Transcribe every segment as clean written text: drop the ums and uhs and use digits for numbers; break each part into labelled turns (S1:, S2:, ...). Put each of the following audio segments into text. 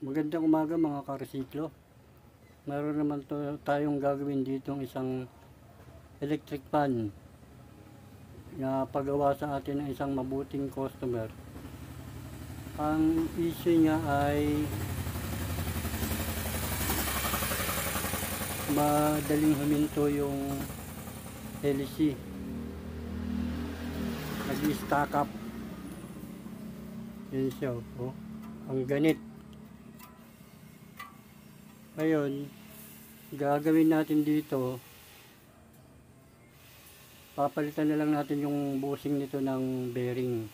S1: Magandang umaga mga karesiklo. Meron naman tayong gagawin dito isang electric fan na paggawa sa atin ng isang mabuting customer. Ang issue niya ay madaling huminto yung LC. Nag-stack up. Yun siya. Oh. Ang ganit. Ngayon, gagawin natin dito, papalitan na lang natin yung bushing nito ng bearing.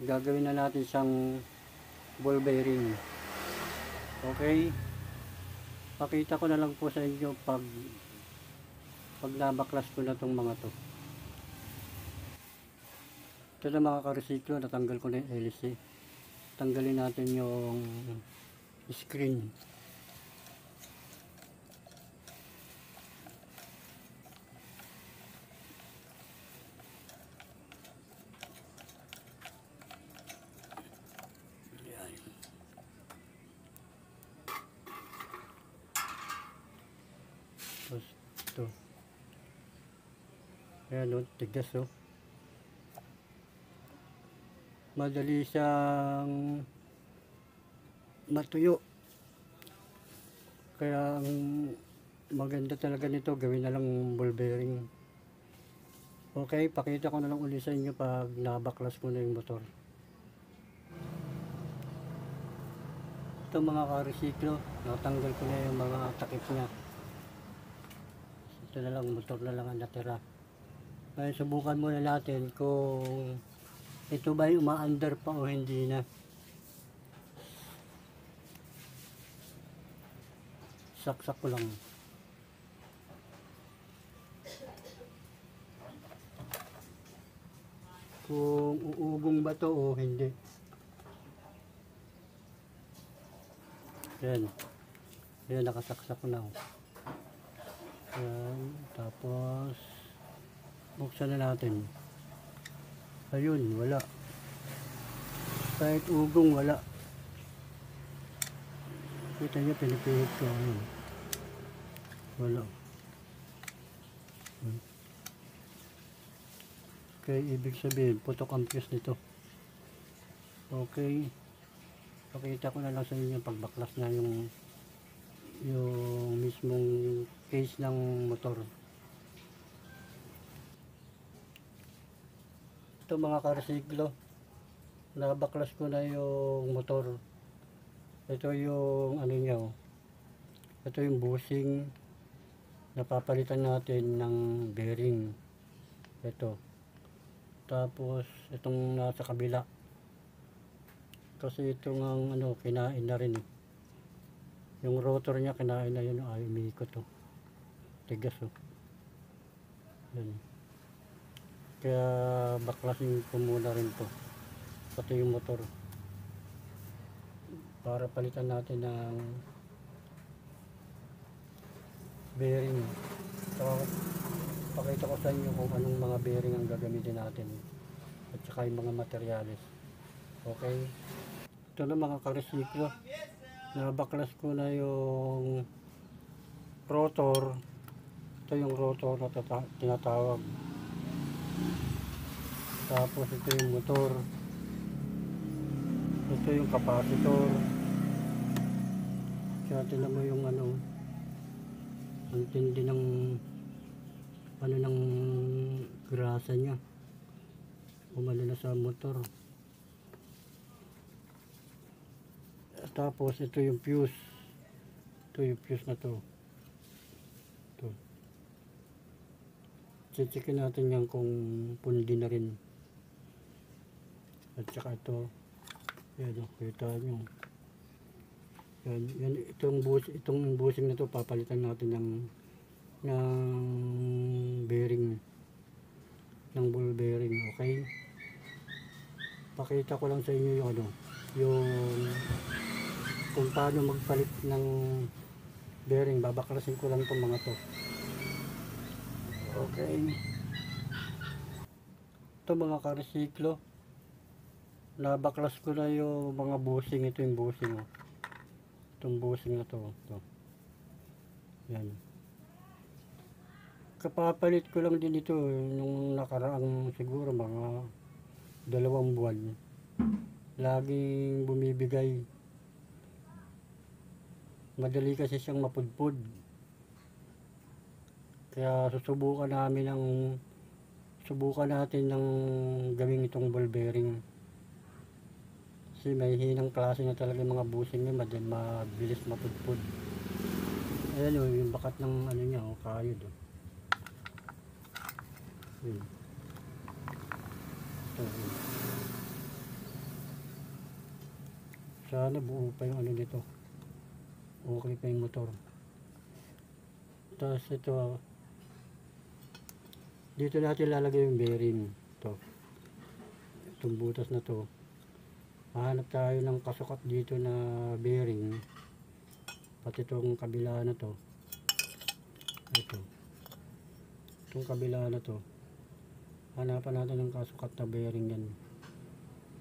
S1: Gagawin na natin siyang ball bearing. Okay? Pakita ko na lang po sa inyo pag nabaklas ko na tong mga to. Ito na mga karesiklo, natanggal ko na yung LC. Tanggalin natin yung screen. Tapos ito. Ayan o, tigas o. Madali siyang matuyo. Kaya ang maganda talaga nito, gawin na lang ball bearing. Okay, pakita ko na lang ulit sa inyo pag nabaklas ko na yung motor. Ito mga karesiklo, natanggal ko na yung mga takip niya. Ito na lang, motor na lang ang natira. Ngayon subukan muna natin kung ito ba yung uma-under pa o hindi na. Saksak ko lang. Kung uugong ba to o hindi. Yan. Yan, nakasaksak na ako. Yan. Tapos buksan na natin. Ayun, wala. Kahit ugong, wala. Kita nyo, pinipihit ko. Ayun. Wala. Okay, ibig sabihin, putok ang fuse nito. Okay. Pakita ko na lang sa inyo pagbaklas na yung mismong case ng motor. Ito mga karesiklo, nabaklas ko na yung motor. Ito yung ano niya, ito yung bushing na papalitan natin ng bearing. Ito. Tapos itong nasa kabila, kasi itong ang ano, kinain na rin. Yung rotor niya kinain na yun. Ay, umiikot to. Tigas oh. Yan. Kaya baklasin ko muna rin to, pati yung motor, para palitan natin ng bearing. So, pakita ko sa inyo kung anong mga bearing ang gagamitin natin at saka yung mga materyales. Okay, ito na mga karesiklo, nabaklas ko na yung rotor. Ito yung rotor na tinatawag. Tapos ito yung motor. Ito yung capacitor. Kaya tinan mo yung ano, ang tindi ng ano ng grasa niya. Umano na sa motor. Tapos ito yung fuse. Ito yung fuse na to. Ito. Checkin natin yan kung pundi na rin. At saka ito. Yan, kita nyo. Yan, itong bushing na to, papalitan natin ng bearing, ng ball bearing. Okay, pakita ko lang sa inyo yung ano, yung kung paano magpalit ng bearing. Babaklasin ko lang itong mga to. Okay, ito mga karesiklo, nabaklas ko na yung mga bushing. Ito yung bushing, oh. Itong bushing na to, ito. Yan. Kapapalit ko lang din ito nung nakaraang siguro mga 2 buwan. Laging bumibigay. Madali kasi siyang mapudpud. Kaya susubukan natin ng gawing itong ball bearing. Kasi may hinang klase na talaga yung mga bushing niya, mabilis mapudpud. Ayan o, yung bakat ng ano niya, kayod o. Yun. Ito, yun. Sana buo pa yung ano nito. Okay pa yung motor. Tapos ito, dito natin lalagay yung bearing. Ito. Itong butas na to. Hanap tayo ng kasukat dito na bearing. Pati itong kabila na to. Ito. Itong kabila na to. Hanapan natin ng kasukat na bearing yan.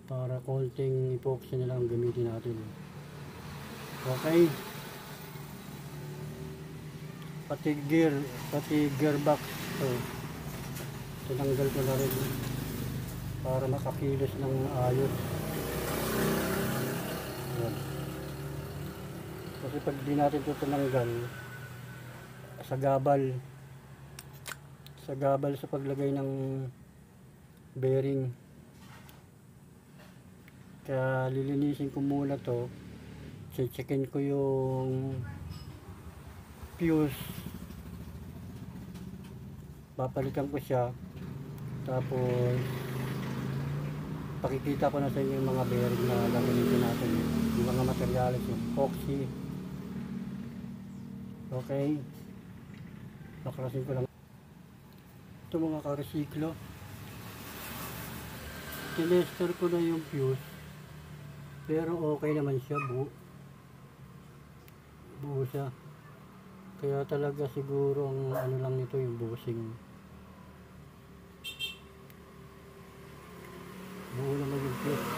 S1: Para konting epoxy na lang gamitin natin. Okay. Pati gearbox. So, tinanggal ko na rin para makakilos ng ayos. Yan. Kasi pag di natin ito tinanggal, sagabal sa paglagay ng bearing. Kaya lilinisin ko muna to. Checkin ko yung fuse. Papalitan ko siya. Tapos pakikita ko na sa inyo yung mga bearing na gagamitin natin. Yung mga materyales, yung epoxy. Okay. Baklasin ko lang. Ito mga karesiklo. Tinester ko na yung fuse. Pero okay naman siya, buo siya. Kaya talaga siguro ang ano lang nito yung bushing. Buo naman yung fuse.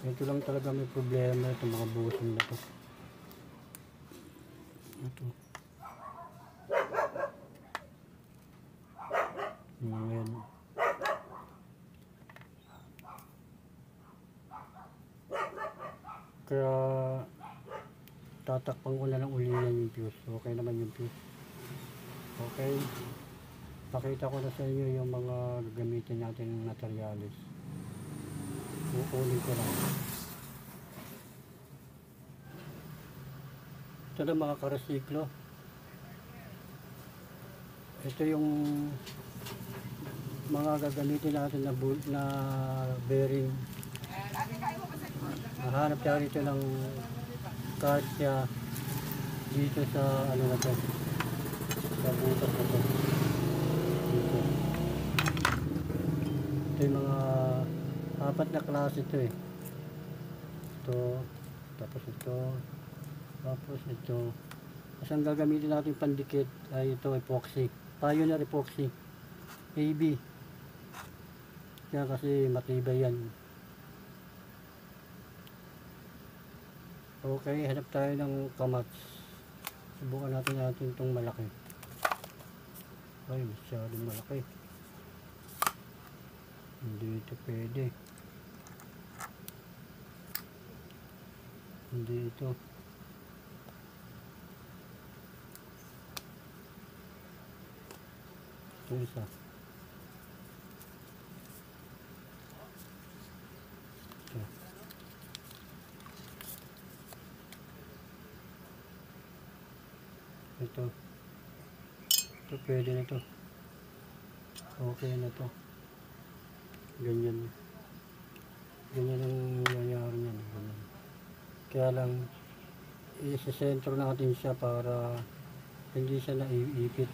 S1: Ito lang talaga may problema itong mga bushing na to. Ito. Ayan. Kaya tatakpan ko na lang uli yan yung fuse. Okay naman yung fuse. Okay. Pakita ko na sa inyo yung mga gagamitin natin ng materials. Kukunin ko lang. Ito na mga karesiklo. Ito yung mga gagamitin natin na bearing. Nahanap tayo dito ng kasya dito sa ano na to, sa butas na to. Dito. Ito yung mga 4 na klase ito eh. Ito, tapos ito, tapos ito. Kasi ang gagamitin natin pandikit ay ito, epoxy. Pioneer epoxy. AB. Kaya kasi matibay yan. Okay, hanap tayo ng kamats. Subukan natin itong malaki. Ay, masyadong malaki. Hindi ito pwede. Hindi ito. Ito isa. Ito. Ito pwede na to. Okay na to. Ganyan ang nangyayari niyan. Ganyan. Kaya lang isesentro natin siya para hindi siya naiipit.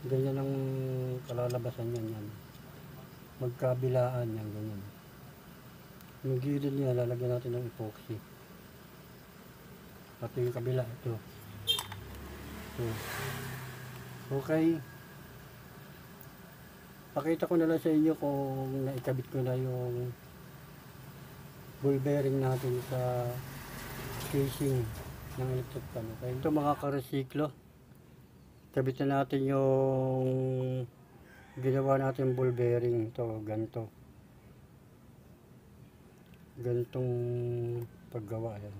S1: Ganyan ang kalalabasan niyan yan. Magkabilaan yan, ganyan. Yung gilid niya lalagyan natin ng epoxy. Pati yung kabila ito. Okay. Pakita ko na lang sa inyo kung naikabit ko na yung ball bearing natin sa casing ng electric fan. Okay. Ito mga karesiklo. Kabit na natin yung ginawa natin ball bearing. Ito, ganito. Ganitong paggawa yan.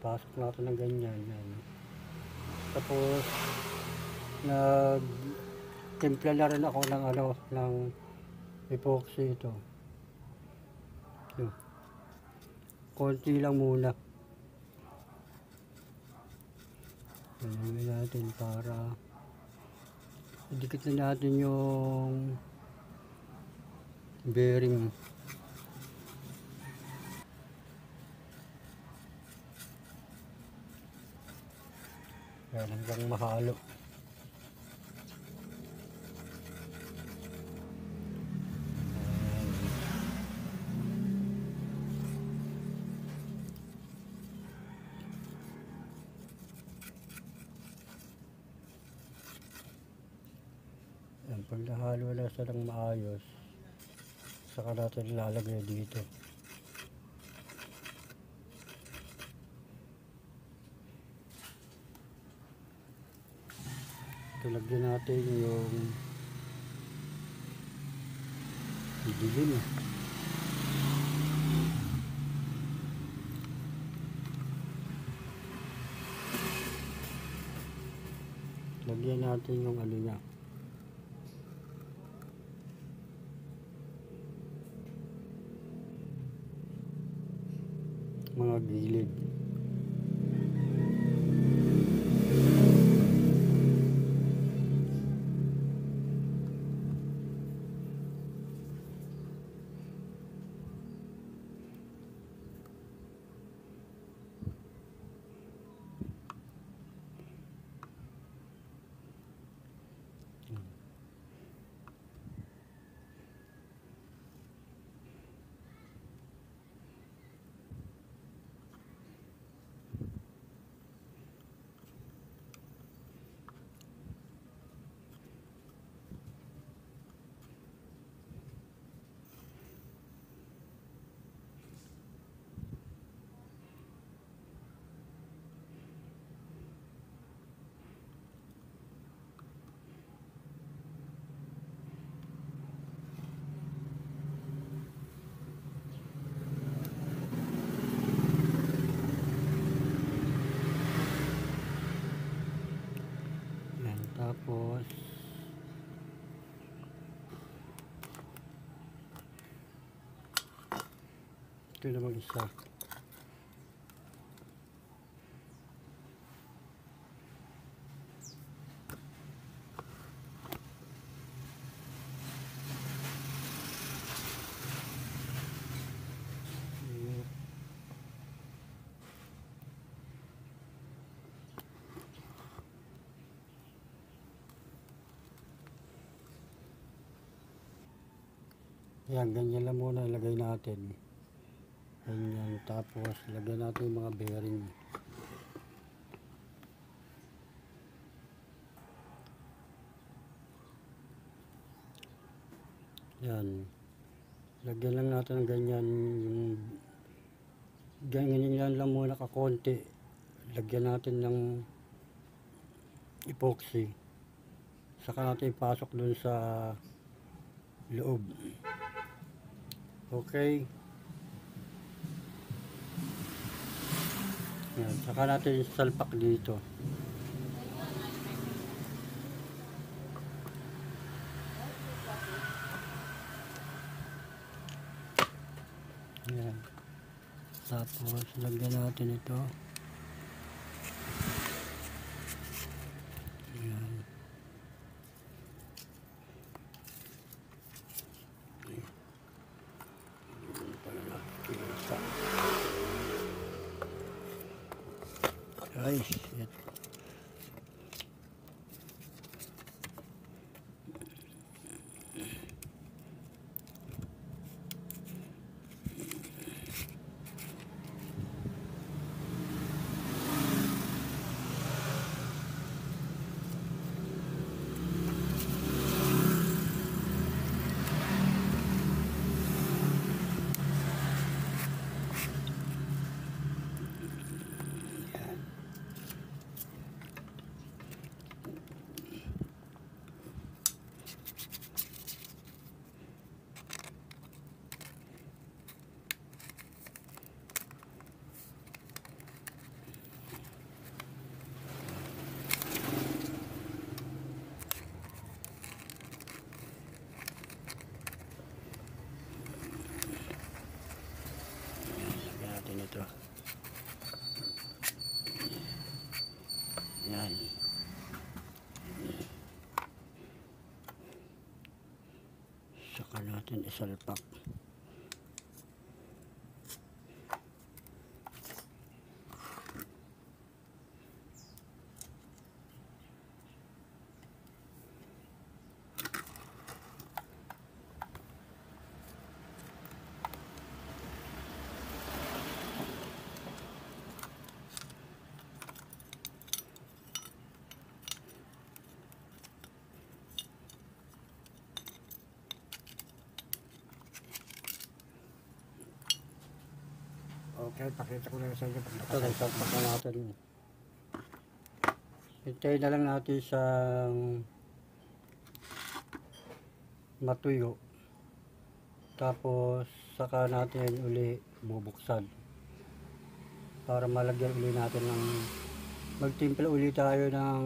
S1: Pasok natin ng ganyan. Yan. Tapos timpla na rin ako ng ng epoxy ito. Konti lang muna. Ganyan natin para idikit na natin yung bearing. Yan, hanggang mahalo. Yan, pag nahalo na siya ng maayos, saka natin lalagay dito. Lagyan natin yung dilim. Lagyan natin yung niya. Mga gilid. Tapos ito naman isa. Yan, ganyan lang muna ilagay natin. Ganyan, tapos lagyan natin yung mga bearing. Yan. Lagyan lang natin ng ganyan. Yung ganyan lang muna kakonti. Lagyan natin ng epoxy. Saka natin ipasok dun sa loob. Okay. Yan, saka natin salpak dito. Yan. Tapos lagyan natin ito. Yan. Ay, shit. Yan. Saka natin isalpak.
S2: Okay, pakita ko na sa inyo pag
S1: Ito, isalpak na natin. Hintayin na lang natin siyang matuyo. Tapos saka natin uli bubuksan para malagyan uli natin ng magtimpla uli tayo ng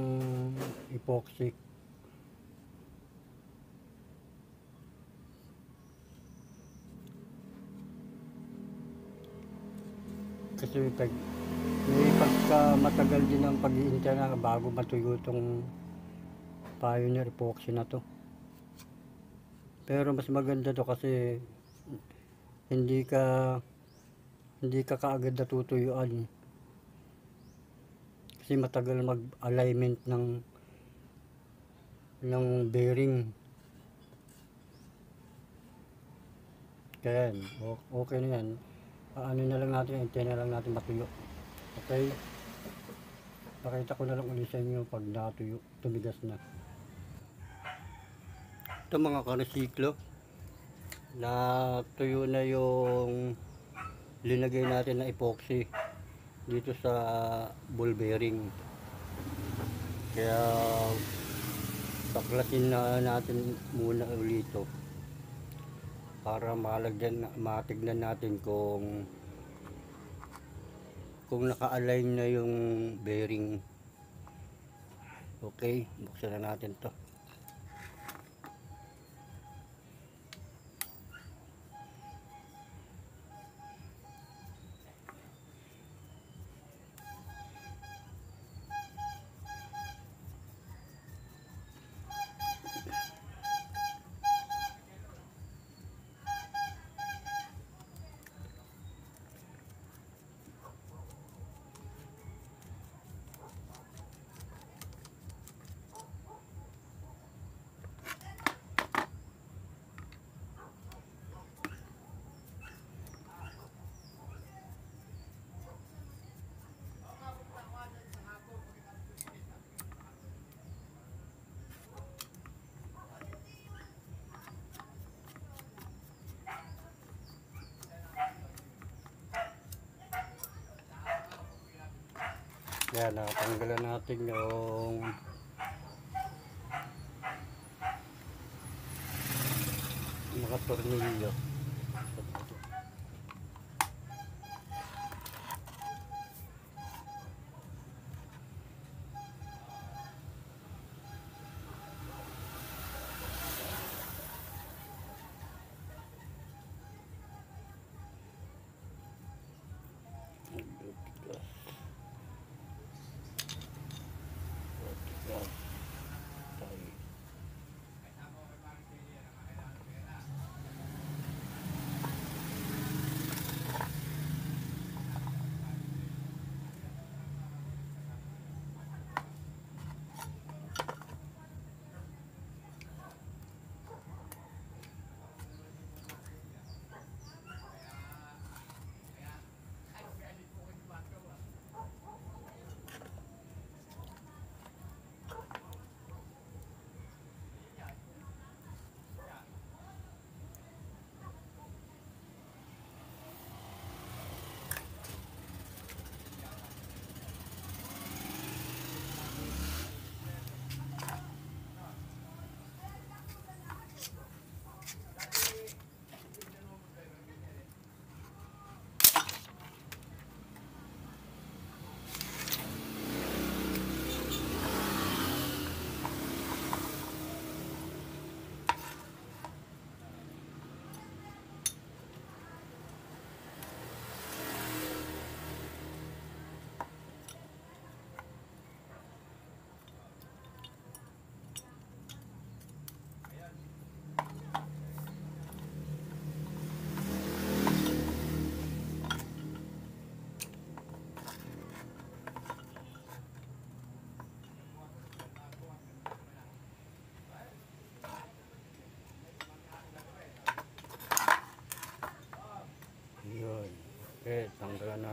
S1: epoxy. Kasi may pagka matagal din ang pag-iintay na bago matuyo itong Pioneer epoxy na to. Pero mas maganda to kasi hindi ka kaagad natutuyuan. Kasi matagal mag-alignment ng bearing. Kaya yan, okay na yan. Ano na lang natin, hintayin na lang natin matuyo. Okay? Pakita ko na lang ulit sa inyo pag natuyo, tumigas na. Ito mga karesiklo, natuyo na yung linagay natin na epoxy dito sa ball bearing. Kaya baklasin na natin muna ulit ito para matignan natin kung naka-align na yung bearing. Okay, buksan na natin to. Yan, natanggalan natin yung mga tornilyo.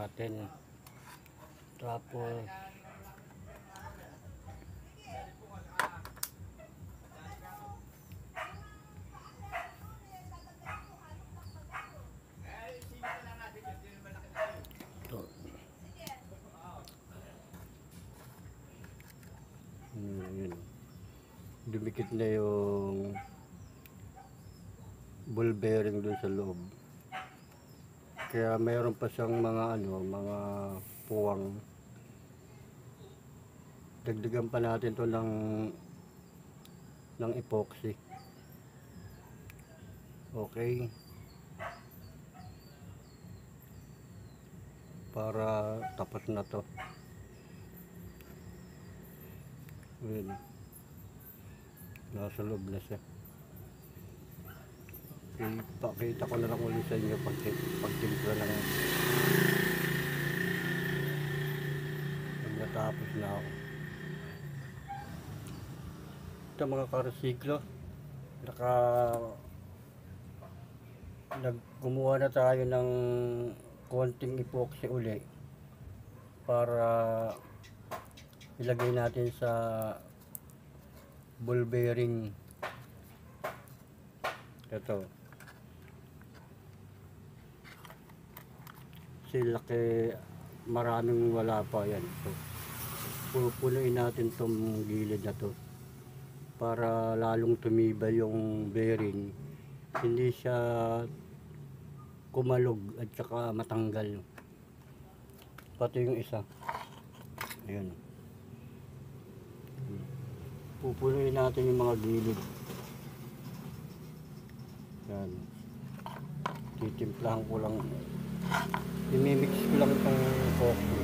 S1: natin. Tapos ito. Yun. Dumikit na yung ball bearing dun sa loob. Kaya mayroon pa siyang mga puwang. Dagdagan pa natin to ng epoxy. Okay. Para tapos na to. Ayan. Nasa loob na siya. Ipakita ko na lang ulit sa inyo pagtimpla na yan. Pag natapos na ako. Ito mga karesiklo, gumawa na tayo ng konting epoxy uli para ilagay natin sa ball bearing. Ito sila maraming wala pa yan. So, pupunuin natin tong gilid na to para lalong tumibay yung bearing, hindi siya kumalog at saka matanggal. Pati yung isa, ayan, pupunuin natin yung mga gilid. Yan, titimplahan ko lang, imimix ko lang itong coffee.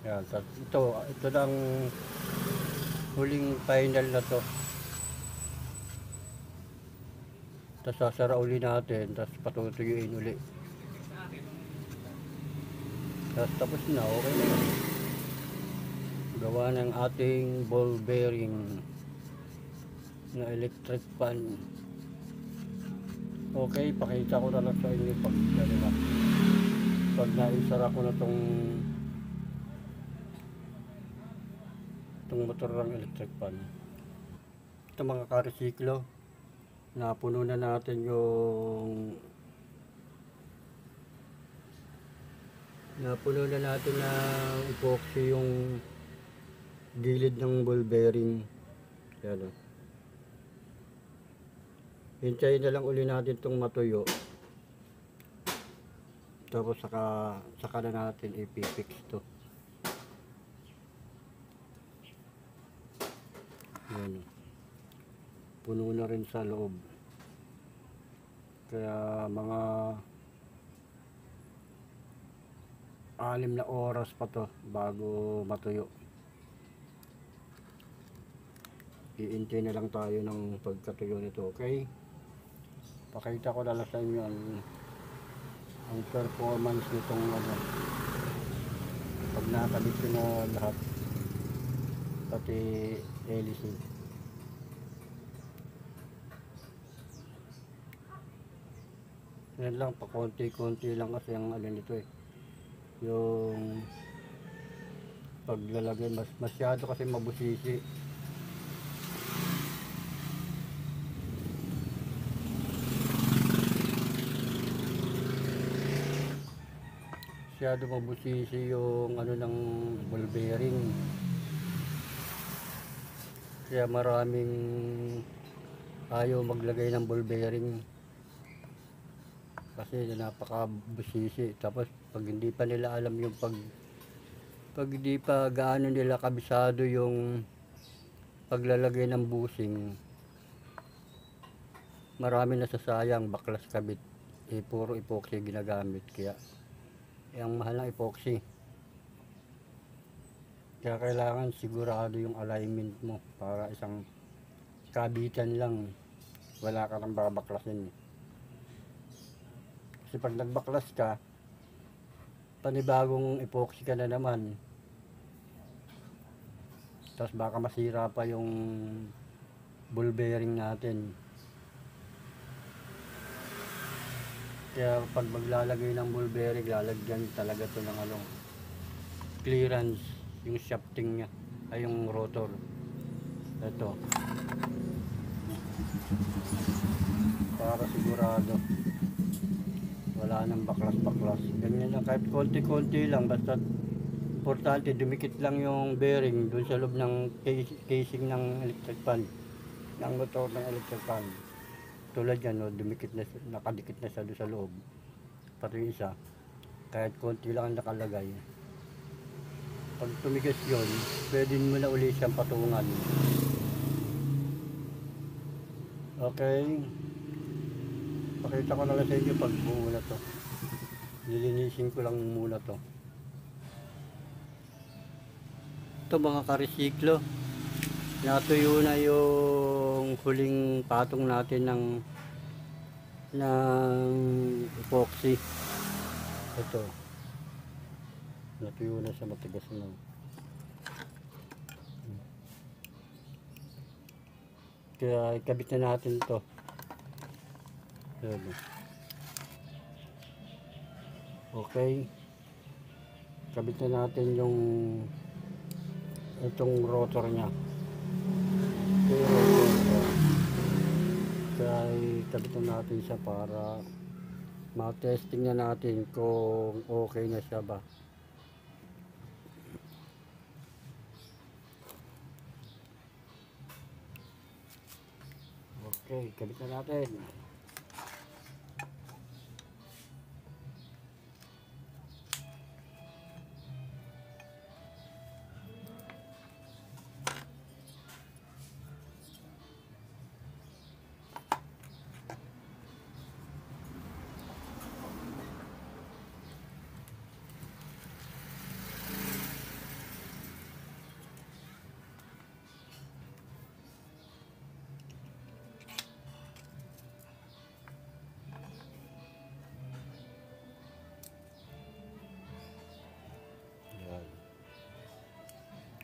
S1: Yan, ito lang huling final na to. Tapos sasara uli natin, tapos patutuyuin uli. Tapos tapos na, okay na yun. Gawa ng ating ball bearing na electric fan. Okay, pakita ko na lang sa inyo pag naisara ko na itong motor ng electric fan. Ito mga karesiklo, napuno na natin ng epoxy yung gilid ng ball bearing. Yan, hintayin na lang uli natin itong matuyo, tapos saka na natin ipipix to. Yan, puno na rin sa loob, kaya mga 6 na oras pa to bago matuyo. Iintay na lang tayo ng pagkatuyo nito. Okay, pakita ko na lang sa inyo ang performance nitong pag nakabit ko na lahat, pati hélice. Yan lang, pa konti-konti lang kasi ang nito yung paglalagay, masyado kasi mabusisi. Masyado mabusisi yung ng ball bearing, kaya maraming ayaw maglagay ng ball bearing kasi napakabusisi. Tapos pag hindi pa nila alam yung pag hindi pa gaano nila kabisado yung paglalagay ng busing, marami nasasayang, baklas kabit, puro epoxy ginagamit. Kaya ang mahal ng epoxy, kaya kailangan sigurado yung alignment mo para isang kabitan lang, wala ka nang babaklasin. Kasi pag nagbaklas ka, panibagong epoxy ka na naman, tapos baka masira pa yung ball bearing natin. Kaya pag maglalagay ng ball bearing, lalagyan talaga to ng ano, clearance, yung shafting niya, ay yung rotor. Ito. Para sigurado. Wala nang baklas-baklas. Ganyan lang, kahit konti-konti lang, basta importante dumikit lang yung bearing dun sa loob ng casing ng electric fan, ng motor ng electric fan. Tulad yan, no, dumikit na, nakadikit na siya doon sa loob. Pati yung isa, kahit konti lang ang nakalagay. Pag tumigas yun, pwede mo na uli siyang patungan. Okay. Pakita ko na lang sa inyo pag buo na to. Nilinisin ko lang muna to. Ito mga karesiklo, natuyo na yung huling patong natin ng epoxy. Ito, natuyo na sa matigas na. Kaya ikabit na natin to. Okay, kabit na natin yung itong rotor nya. Kaya ikabitan natin siya para ma-testing na natin kung okay na siya ba. Okay, kabit na natin.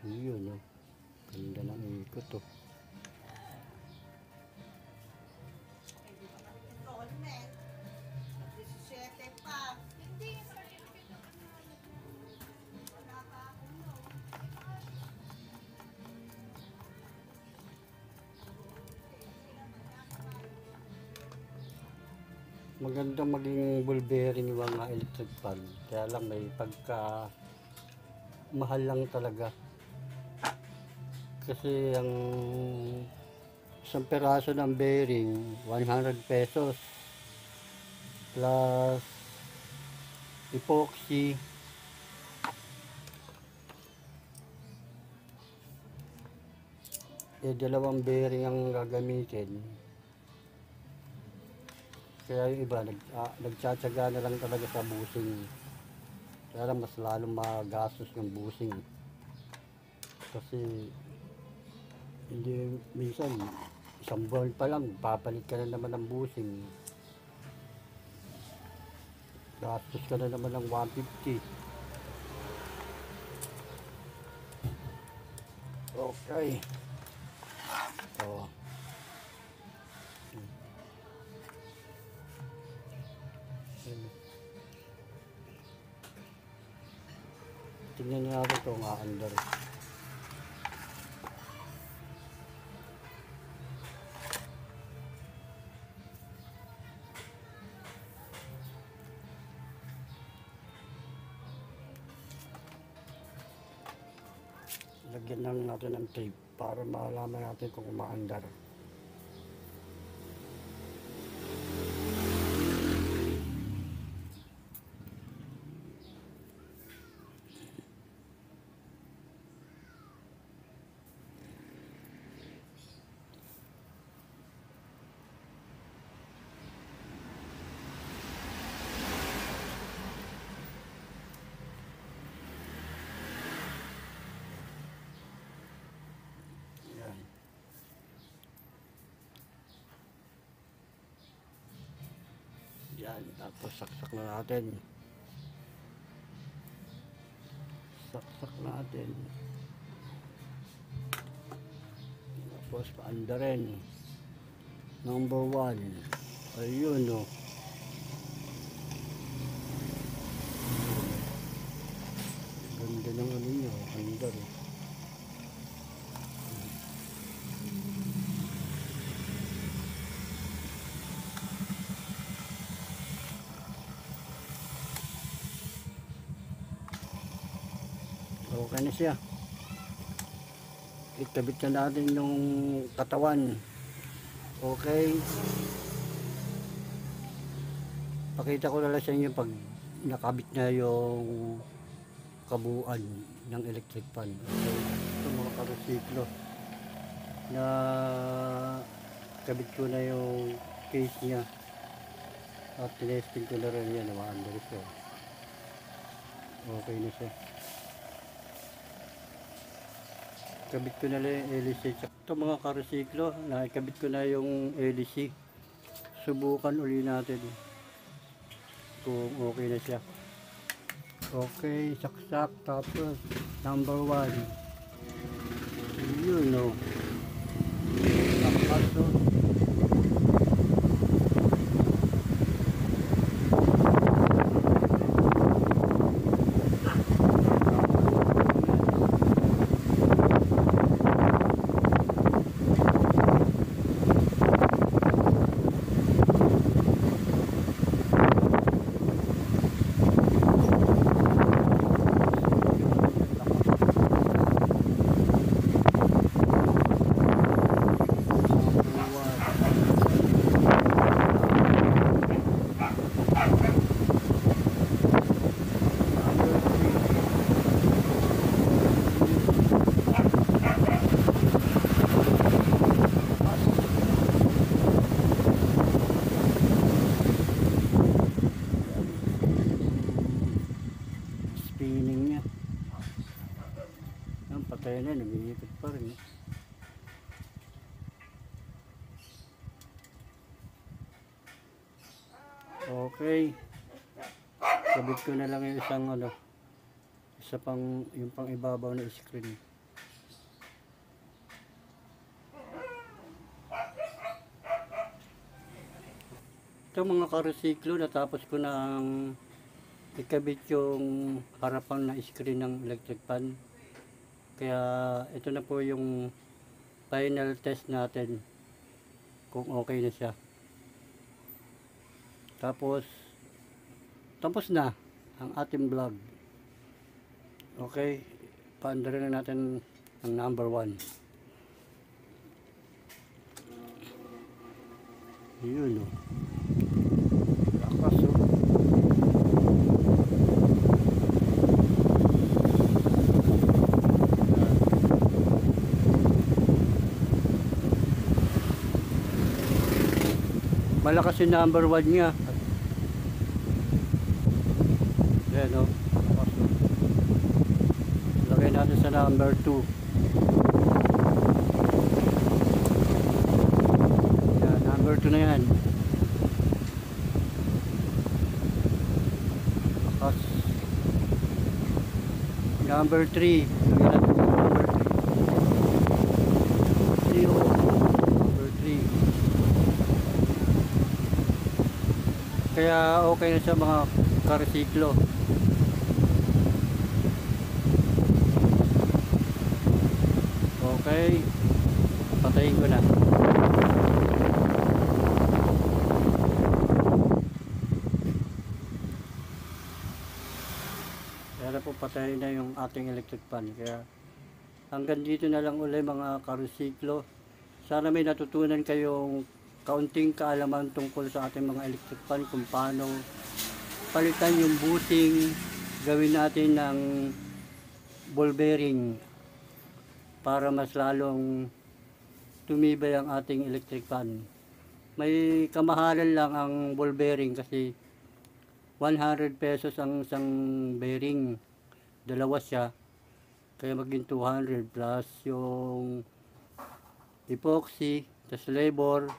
S1: Yun, no? Ganda ng ikot, oh. Magandang maging ball bearing yung mga electric fan. Kaya lang may pagka mahal lang talaga. Kasi ang isang peraso ng bearing 100 pesos plus epoxy dalawang bearing ang gagamitin. Kaya yung iba nagtsatsaga na lang talaga sa busing. Kaya lang mas lalong magastos yung busing. Kasi hindi, minsan isang buwan pa lang papalit ka na naman ng busing, gastos ka na naman ng 150. Okay, so tingnan natin ito nga under. Lagyan lang natin ng tape para malaman natin kung umaandar. Yan, tapos saksak na natin. Saksak natin. Tapos paanda rin. Number 1. Ayun, oh. Okay na siya. Ikabit na natin yung katawan. Okay. Pakita ko na lang sa inyo pag nakabit na yung kabuuan ng electric fan. Okay. Ito mga karusiklo na kabit ko na yung case niya at tinesting ko na rin yan, maandar siya. Okay na siya. Kabit ko na lang yung LEC. Ito mga karusiklo, nakikabit ko na yung LEC. Subukan uli natin kung okay na siya. Okay, saksak. Tapos number 1 yun no, nakapaso. Spinning niya. Ang patay na, nag-iikot pa rin. Okay. Kabit ko na lang yung isang isa pang, yung pang ibabaw na screen. Ito mga karusiklo, natapos ko ng ikabit yung harapan na screen ng electric fan. Kaya ito na po yung final test natin kung okay na siya. Tapos na ang ating vlog. Okay, paandarin na natin ang number 1. Yun o. Lakas o. Malakas yung number 1 niya. Yan o. Lagay natin sa number 2. Yan, number 2 na yan. Lakas. Number 3. Lagay natin sa number 3. Number 3. Kaya okay na siya mga karusiklo. Okay, patayin ko na. Kaya na po patayin na yung ating electric fan. Kaya hanggang dito na lang uli mga karusiklo. Sana may natutunan kayong kaunting kaalaman tungkol sa ating mga electric fan, kung paano palitan yung bushing, gawin natin ng ball bearing para mas lalong tumibay ang ating electric fan. May kamahalan lang ang ball bearing kasi 100 pesos ang isang bearing. Dalawa siya. Kaya maging 200 plus yung epoxy, tas labor.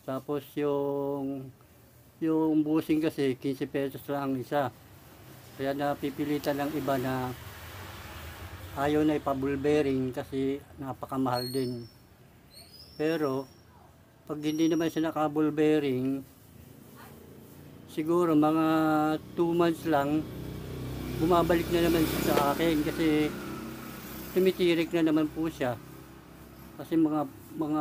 S1: Tapos yung bushing kasi 15 pesos lang ang isa. Kaya napipilitan ng iba na ayaw na ipa-ball bearing kasi napakamahal din. Pero pag hindi naman siya naka-ball bearing, siguro mga 2 months lang bumabalik na naman siya sa akin kasi tumitirik na naman po siya. Kasi mga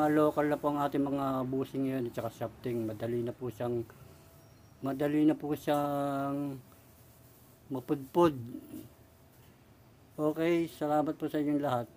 S1: local na po ang ating mga bushing ngayon at saka shafting. Madali na po siyang mapudpud. Okay, salamat po sa inyong lahat.